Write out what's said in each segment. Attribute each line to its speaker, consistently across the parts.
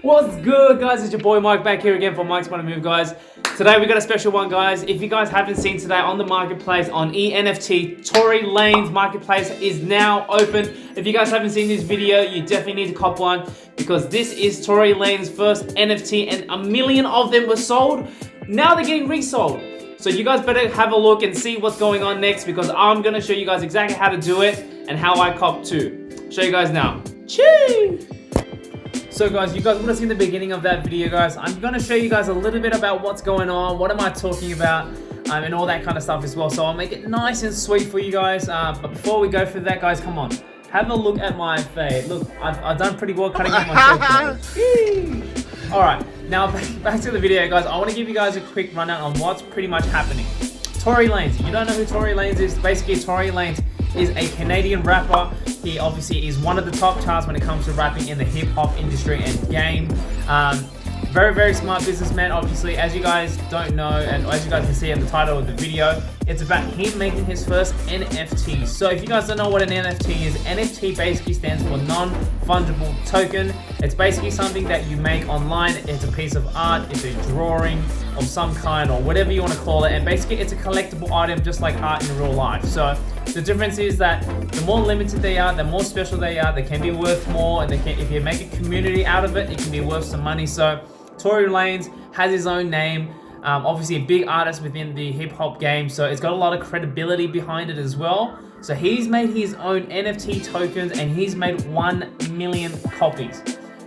Speaker 1: What's good, guys? It's your boy Mike back here again for Mike's Money Move, guys. Today we got a special one, guys. If you guys haven't seen today on the marketplace on NFT, Tory Lanez marketplace is now open. If you guys haven't seen this video, you definitely need to cop one because this is Tory Lanez's first NFT and 1 million of them were sold. Now they're getting resold. So you guys better have a look and see what's going on next because I'm gonna show you guys exactly how to do it and how I cop too. Show you guys now. Chee! So guys, you guys would have seen the beginning of that video, guys. I'm gonna show you guys a little bit about what's going on, what am I talking about, and all that kind of stuff as well. So I'll make it nice and sweet for you guys. But before we go through that, guys, come on. Have a look at my fade. Look, I've done pretty well cutting it myself. Alright, now back to the video, guys. I want to give you guys a quick rundown on what's pretty much happening. Tory Lanez. You don't know who Tory Lanez is? Basically, Tory Lanez is a Canadian rapper. He obviously is one of the top charts when it comes to rapping in the hip-hop industry and game. Very, very smart businessman, obviously. As you guys don't know, and as you guys can see in the title of the video, it's about him making his first NFT. So if you guys don't know what an NFT is, NFT basically stands for non-fungible token. It's basically something that you make online. It's a piece of art, it's a drawing of some kind or whatever you want to call it. And basically it's a collectible item just like art in real life. So the difference is that the more limited they are, the more special they are, they can be worth more. And if you make a community out of it, it can be worth some money. So Tory Lanez has his own name. Obviously a big artist within the hip-hop game, so it's got a lot of credibility behind it as well. So he's made his own NFT tokens and he's made 1 million copies.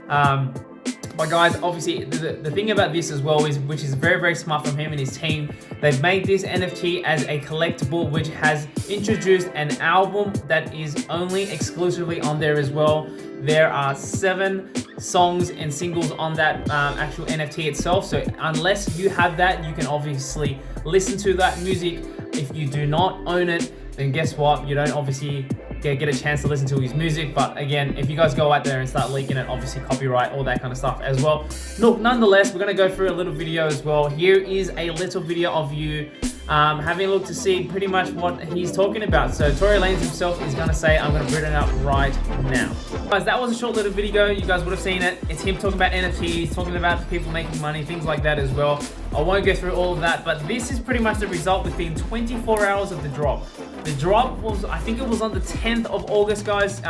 Speaker 1: But guys, obviously the thing about this as well is, which is very, very smart from him and his team, they've made this NFT as a collectible, which has introduced an album that is only exclusively on there as well. There are 7 songs and singles on that actual NFT itself. So unless you have that, you can obviously listen to that music. If you do not own it, then guess what? You don't obviously get a chance to listen to his music. But again, if you guys go out there and start leaking it, obviously copyright, all that kind of stuff as well. Look, nonetheless, we're gonna go through a little video as well. Here is a little video of you having a look to see pretty much what he's talking about. So Tory Lanez himself is gonna say, I'm gonna bring it up right now. Guys, that was a short little video. You guys would have seen it. It's him talking about NFTs, talking about people making money, things like that as well. I won't go through all of that, but this is pretty much the result within 24 hours of the drop. The drop was, I think it was on the 10th of August, guys.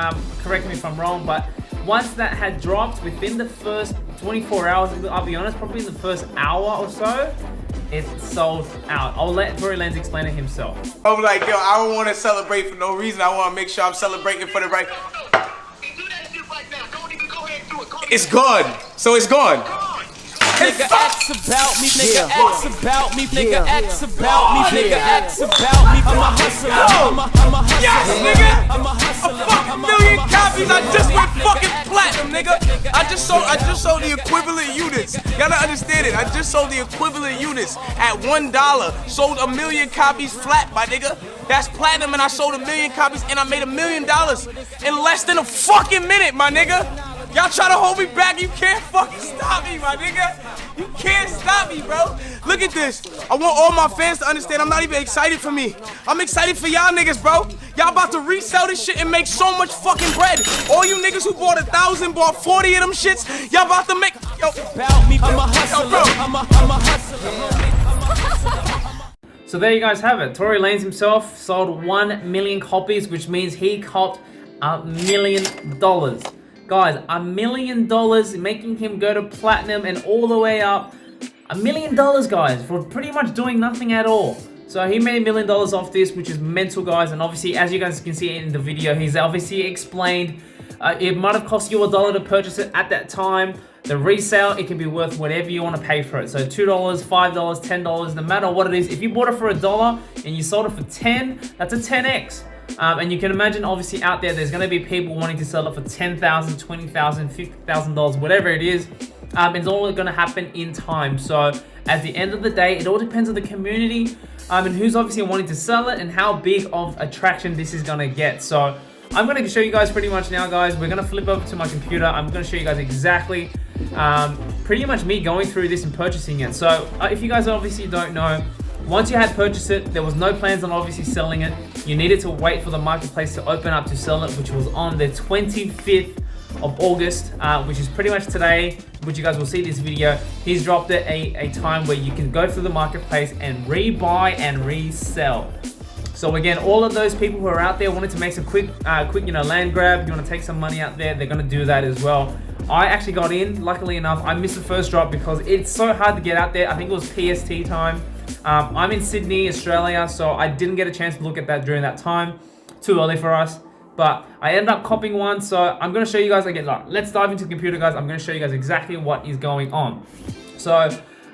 Speaker 1: Correct me if I'm wrong, but once that had dropped, within the first 24 hours, I'll be honest, probably in the first hour or so, it's sold out. I'll let Tory Lanez explain it himself.
Speaker 2: I'm like, yo, I don't want to celebrate for no reason. I want to make sure I'm celebrating for the right. It's gone. So it's gone.
Speaker 3: Nigga acts about me, nigga acts about me, nigga acts about me, nigga acts about me. I'm a hustler, I'm a hustler.
Speaker 2: Yes, nigga.
Speaker 3: I'm a hustler.
Speaker 2: A fucking million copies. I just went fucking platinum, nigga. I just sold the equivalent units. You gotta understand it. I just sold the equivalent units at $1. Sold 1 million copies flat, my nigga. That's platinum, and I sold 1 million copies, and I made $1 million in less than a fucking minute, my nigga. Y'all try to hold me back, you can't fucking stop me, my nigga. You can't stop me, bro. Look at this. I want all my fans to understand I'm not even excited for me. I'm excited for y'all niggas, bro. Y'all about to resell this shit and make so much fucking bread. All you niggas who bought 1,000, bought 40 of them shits, y'all about to make, yo.
Speaker 3: About me, I'm a hustler, I'm a hustler.
Speaker 1: So there you guys have it. Tory Lanez himself sold 1 million copies, which means he copped $1 million. Guys, $1 million, making him go to platinum and all the way up. $1 million, guys, for pretty much doing nothing at all. So he made $1 million off this, which is mental, guys. And obviously, as you guys can see in the video, he's obviously explained it might have cost you $1 to purchase it at that time. The resale, it can be worth whatever you want to pay for it. So $2, $5, $10, no matter what it is. If you bought it for $1 and you sold it for 10, that's a 10x. And you can imagine, obviously, out there's going to be people wanting to sell it for $10,000, $20,000, $50,000, whatever it is. It's all going to happen in time. So at the end of the day, it all depends on the community and who's obviously wanting to sell it and how big of attraction this is going to get. So I'm going to show you guys pretty much now, guys. We're going to flip over to my computer. I'm going to show you guys exactly pretty much me going through this and purchasing it. So if you guys obviously don't know, once you had purchased it, there was no plans on obviously selling it. You needed to wait for the marketplace to open up to sell it, which was on the 25th of August, which is pretty much today, which you guys will see this video. He's dropped it a time where you can go through the marketplace and rebuy and resell. So again, all of those people who are out there wanting to make some quick, land grab, you want to take some money out there, they're going to do that as well. I actually got in, luckily enough. I missed the first drop because it's so hard to get out there. I think it was PST time. I'm in Sydney, Australia, so I didn't get a chance to look at that during that time. Too early for us. But I ended up copying one, so I'm going to show you guys again. Let's dive into the computer, guys. I'm going to show you guys exactly what is going on. So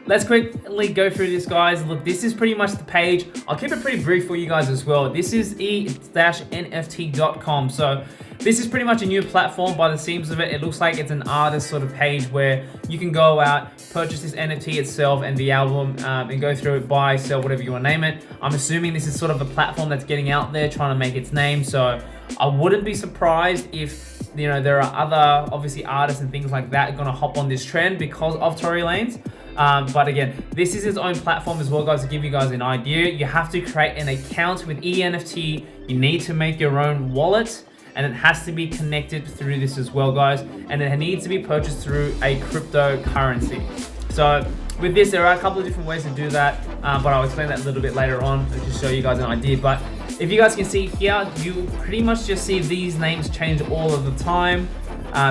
Speaker 1: let's quickly go through this, guys. Look, this is pretty much the page. I'll keep it pretty brief for you guys as well. This is e-nft.com. So this is pretty much a new platform by the seams of it. It looks like it's an artist sort of page where you can go out, purchase this NFT itself and the album, and go through it, buy, sell, whatever you want to name it. I'm assuming this is sort of a platform that's getting out there, trying to make its name. So I wouldn't be surprised if, you know, there are other, obviously, artists and things like that going to hop on this trend because of Tory Lanez. But again, this is its own platform as well, guys. To give you guys an idea, you have to create an account with eNFT. You need to make your own wallet, and it has to be connected through this as well, guys. And it needs to be purchased through a cryptocurrency. So with this, there are a couple of different ways to do that, but I'll explain that a little bit later on to show you guys an idea. But if you guys can see here, you pretty much just see these names change all of the time.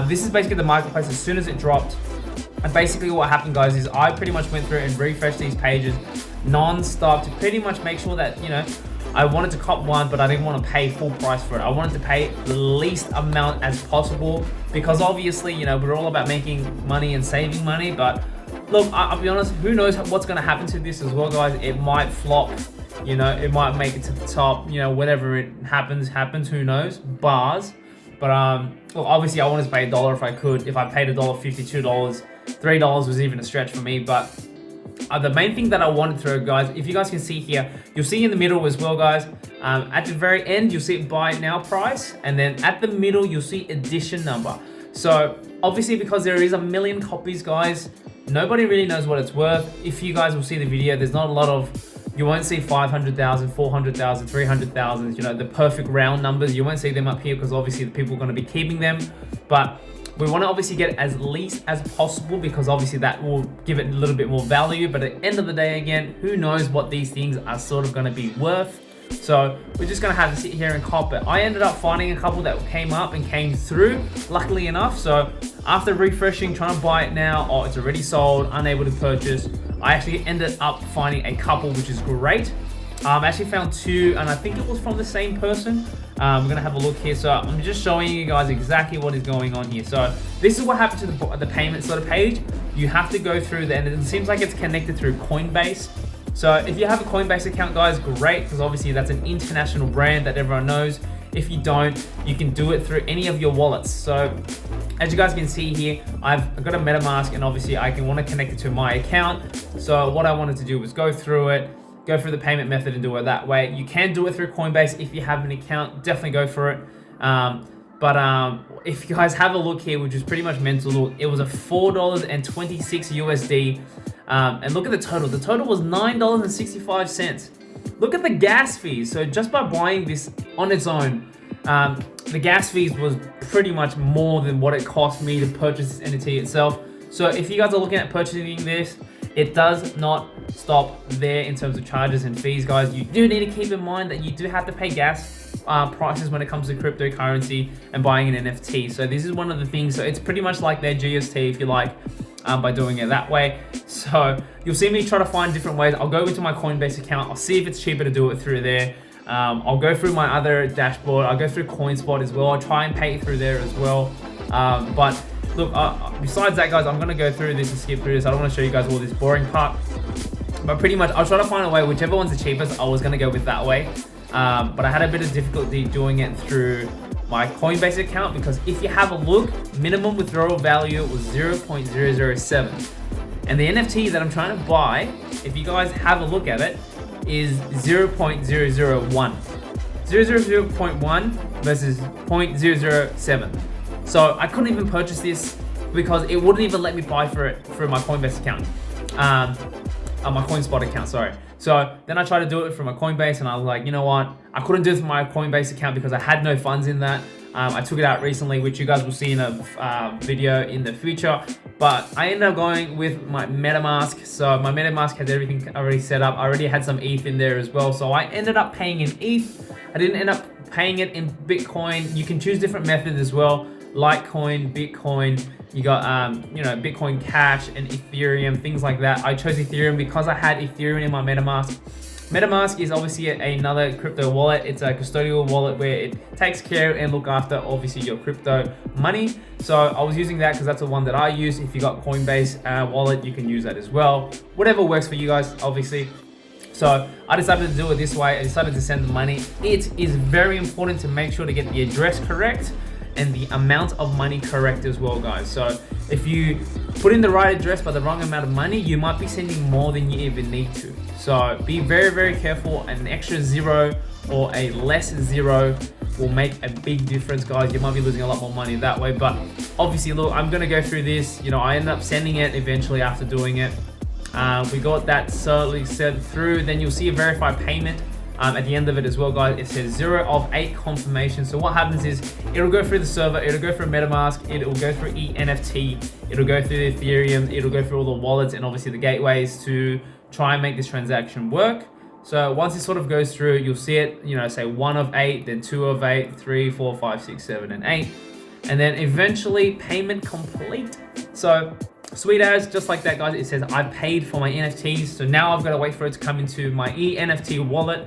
Speaker 1: This is basically the marketplace as soon as it dropped. And basically what happened, guys, is I pretty much went through and refreshed these pages non-stop to pretty much make sure that, you know, I wanted to cop one, but I didn't want to pay full price for it. I wanted to pay the least amount as possible because obviously, you know, we're all about making money and saving money. But look, I'll be honest, who knows what's going to happen to this as well, guys. It might flop, you know, it might make it to the top, you know, whatever it happens, who knows, bars. But well, obviously I wanted to pay $1 if I could. If I paid $1.50, $2, $3 was even a stretch for me. But the main thing that I wanted to throw, guys, if you guys can see here, you'll see in the middle as well, guys. At the very end, you'll see buy now price, and then at the middle, you'll see edition number. So obviously, because there is 1 million copies, guys, nobody really knows what it's worth. If you guys will see the video, there's not a lot of, you won't see 500,000, 400,000, 300,000, you know, the perfect round numbers. You won't see them up here because obviously the people are going to be keeping them. But we want to obviously get as least as possible because obviously that will give it a little bit more value. But at the end of the day, again, who knows what these things are sort of going to be worth. So we're just going to have to sit here and cop it. I ended up finding a couple that came up and came through, luckily enough. So after refreshing, trying to buy it now, oh, it's already sold, unable to purchase. I actually ended up finding a couple, which is great. I actually found two, and I think it was from the same person. We're gonna have a look here. So I'm just showing you guys exactly what is going on here. So this is what happened to the payment sort of page. You have to go through and it seems like it's connected through Coinbase. So if you have a Coinbase account, guys, great, because obviously that's an international brand that everyone knows. If you don't, you can do it through any of your wallets. So as you guys can see here, I've got a MetaMask, and obviously I can want to connect it to my account. So what I wanted to do was go through the payment method and do it that way. You can do it through Coinbase if you have an account, definitely go for it. But if you guys have a look here, which is pretty much mental, look, it was a $4.26 USD. And look at the total. The total was $9.65. Look at the gas fees. So just by buying this on its own, the gas fees was pretty much more than what it cost me to purchase this NFT itself. So if you guys are looking at purchasing this, it does not stop there in terms of charges and fees, guys. You do need to keep in mind that you do have to pay gas prices when it comes to cryptocurrency and buying an NFT. So this is one of the things. So it's pretty much like their GST, if you like, by doing it that way. So you'll see me try to find different ways. I'll go into my Coinbase account. I'll see if it's cheaper to do it through there. I'll go through my other dashboard. I'll go through CoinSpot as well. I'll try and pay through there as well. But look, besides that, guys, I'm going to go through this and skip through this. I don't want to show you guys all this boring part. But pretty much, I'll try to find a way. Whichever one's the cheapest, I was going to go with that way. But I had a bit of difficulty doing it through my Coinbase account because if you have a look, minimum withdrawal value was 0.007. And the NFT that I'm trying to buy, if you guys have a look at it, is 0.001. 0.1 versus 0.007. So I couldn't even purchase this because it wouldn't even let me buy for it through my Coinbase account. My CoinSpot account, sorry. So then I tried to do it from my Coinbase and I was like, you know what? I couldn't do it from my Coinbase account because I had no funds in that. I took it out recently, which you guys will see in a video in the future. But I ended up going with my MetaMask. So my MetaMask has everything already set up. I already had some ETH in there as well. So I ended up paying in ETH. I didn't end up paying it in Bitcoin. You can choose different methods as well. Litecoin, Bitcoin, you got you know, Bitcoin Cash and Ethereum, things like that. I chose Ethereum because I had Ethereum in my MetaMask. MetaMask is obviously another crypto wallet. It's a custodial wallet where it takes care and look after obviously your crypto money. So I was using that because that's the one that I use. If you got Coinbase wallet, you can use that as well. Whatever works for you guys, obviously. So I decided to do it this way. I decided to send the money. It is very important to make sure to get the address correct and the amount of money correct as well, guys. So if you put in the right address but the wrong amount of money, you might be sending more than you even need to. So be very, very careful. An extra zero or a less zero will make a big difference, guys. You might be losing a lot more money that way. But obviously, look, I'm gonna go through this. You know, I ended up sending it eventually after doing it. We got that certainly sent through. Then you'll see a verified payment. At the end of it as well, guys, it says 0 of 8 confirmation. So what happens is it'll go through the server, it'll go through MetaMask, it'll go through NFT, it'll go through the Ethereum, it'll go through all the wallets and obviously the gateways to try and make this transaction work. So once it sort of goes through, you'll see it, you know, say 1 of 8, then 2 of 8, 3, 4, 5, 6, 7, and 8. And then eventually payment complete. So sweet as, just like that, guys, it says I paid for my NFTs. So now I've got to wait for it to come into my NFT wallet.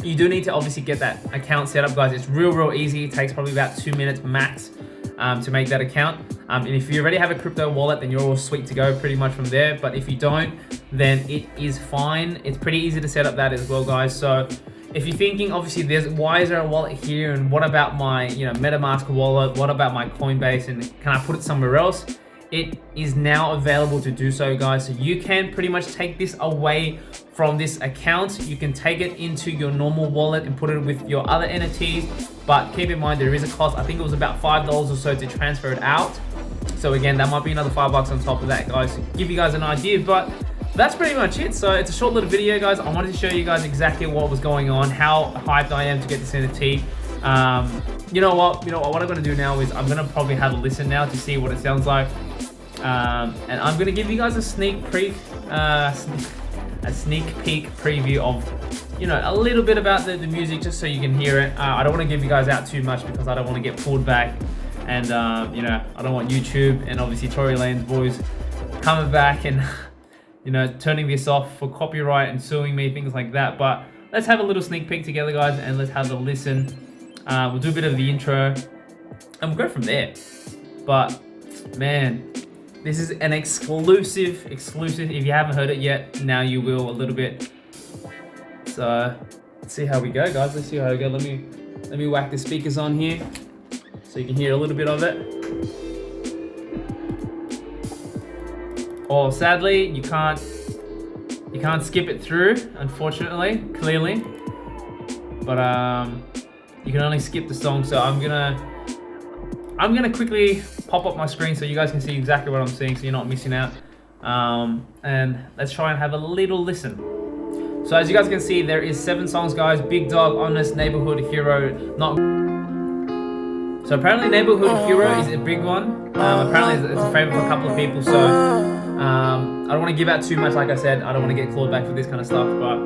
Speaker 1: You do need to obviously get that account set up, guys. It's real easy. It takes probably about 2 minutes max to make that account. And if you already have a crypto wallet, then you're all sweet to go pretty much from there. But if you don't, then it is fine. It's pretty easy to set up that as well, guys. So if you're thinking, obviously, why is there a wallet here, and what about my, you know, MetaMask wallet? What about my Coinbase, and can I put it somewhere else? It is now available to do so, guys. So you can pretty much take this away from this account. You can take it into your normal wallet and put it with your other NFTs. But keep in mind, there is a cost. I think it was about $5 or so to transfer it out. So again, that might be another $5 on top of that, guys, to give you guys an idea. But that's pretty much it. So it's a short little video, guys. I wanted to show you guys exactly what was going on, how hyped I am to get this NFT. You know what I'm gonna do now is I'm gonna probably have a listen now to see what it sounds like. And I'm gonna give you guys a sneak peek preview of, you know, a little bit about the music, just so you can hear it. I don't want to give you guys out too much because I don't want to get pulled back, and you know, I don't want YouTube and obviously Tory Lanez boys coming back and you know, turning this off for copyright and suing me, things like that. But let's have a little sneak peek together, guys, and let's have a listen. We'll do a bit of the intro and we'll go from there. But man, this is an exclusive. If you haven't heard it yet, now you will a little bit. So let's see how we go, guys. Let's see how we go. Let me whack the speakers on here so you can hear a little bit of it. Oh, sadly, you can't skip it through, unfortunately, clearly. But you can only skip the song. So I'm gonna quickly pop up my screen so you guys can see exactly what I'm seeing, so you're not missing out. And let's try and have a little listen. So as you guys can see, there is 7 songs, guys. Big Dog, Honest, Neighborhood Hero, Not. So apparently Neighborhood Hero is a big one. Apparently it's a favorite for a couple of people. So I don't want to give out too much. Like I said, I don't want to get clawed back for this kind of stuff. But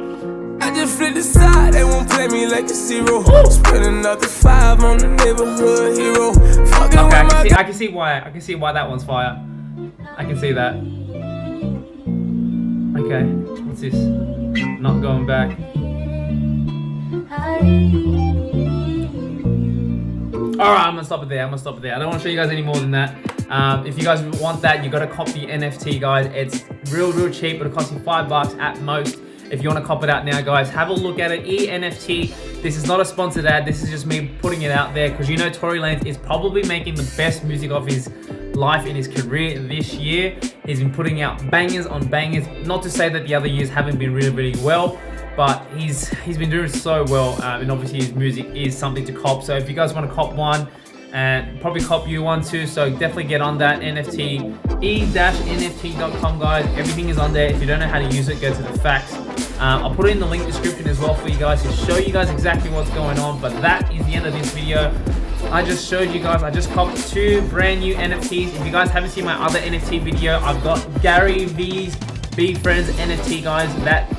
Speaker 2: I just flip the side, they won't play me like a zero. Spend another 5 on the Neighborhood Hero.
Speaker 1: Okay, I can see why that one's fire. I can see that. Okay, what's this? Not going back. Alright, I'm gonna stop it there. I don't want to show you guys any more than that. If you guys want that, you gotta cop the NFT, guys. It's real cheap. It'll cost you $5 at most. If you want to cop it out now, guys, have a look at it. NFT. This is not a sponsored ad. This is just me putting it out there because you know Tory Lanez is probably making the best music of his life in his career this year. He's been putting out bangers on bangers. Not to say that the other years haven't been really well, but he's been doing so well, and obviously his music is something to cop. So if you guys want to cop one, and probably cop you one too, so definitely get on that. NFT, e-nft.com, guys. Everything is on there. If you don't know how to use it, go to the facts. I'll put it in the link description as well for you guys to show you guys exactly what's going on. But that is the end of this video. I just showed you guys, I just copped 2 brand new NFTs. If you guys haven't seen my other NFT video, I've got Gary V's Big Friends NFT, guys. That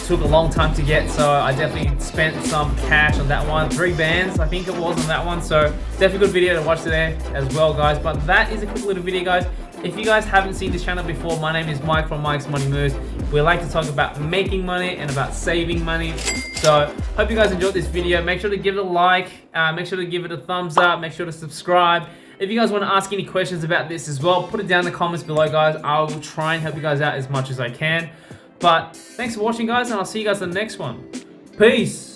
Speaker 1: took a long time to get, so I definitely spent some cash on that one. 3 bands, I think it was, on that one. So definitely a good video to watch today as well, guys. But that is a quick little video, guys. If you guys haven't seen this channel before, my name is Mike from Mike's Money Moves. We like to talk about making money and about saving money. So hope you guys enjoyed this video. Make sure to give it a like, make sure to give it a thumbs up, make sure to subscribe. If you guys want to ask any questions about this as well, put it down in the comments below, guys. I will try and help you guys out as much as I can. But thanks for watching, guys, and I'll see you guys in the next one. Peace.